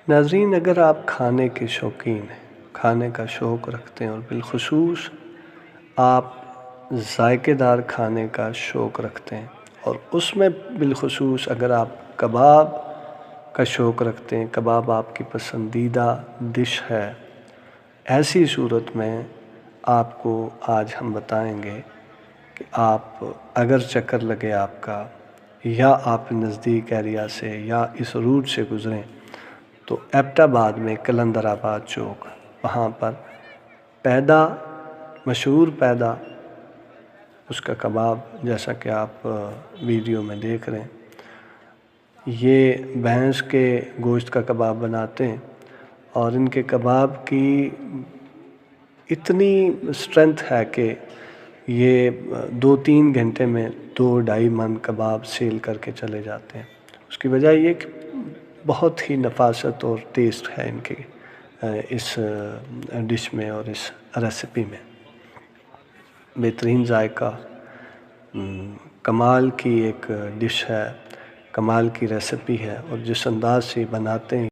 ناظرین، اگر آپ کھانے کے شوقین ہیں، کھانے کا شوق رکھتے ہیں اور بالخصوص آپ ذائقے دار کھانے کا شوق رکھتے ہیں اور اس میں بالخصوص اگر آپ کباب کا شوق رکھتے ہیں، کباب آپ کی پسندیدہ ڈش ہے، ایسی صورت میں آپ کو آج ہم بتائیں گے کہ آپ اگر چکر لگے آپ کا، یا آپ نزدیک ایریا سے یا اس روٹ سے گزریں تو ایبٹ آباد میں کلندر آباد چوک، وہاں پر مشہور پیدا اس کا کباب، جیسا کہ آپ ویڈیو میں دیکھ رہے ہیں، یہ بھینس کے گوشت کا کباب بناتے ہیں اور ان کے کباب کی اتنی اسٹرینتھ ہے کہ یہ 2-3 گھنٹے میں 2-2.5 من کباب سیل کر کے چلے جاتے ہیں۔ اس کی وجہ یہ کہ بہت ہی نفاست اور ٹیسٹ ہے ان کے اس ڈش میں اور اس ریسیپی میں، بہترین ذائقہ، کمال کی ایک ڈش ہے، کمال کی ریسیپی ہے، اور جس انداز سے بناتے ہیں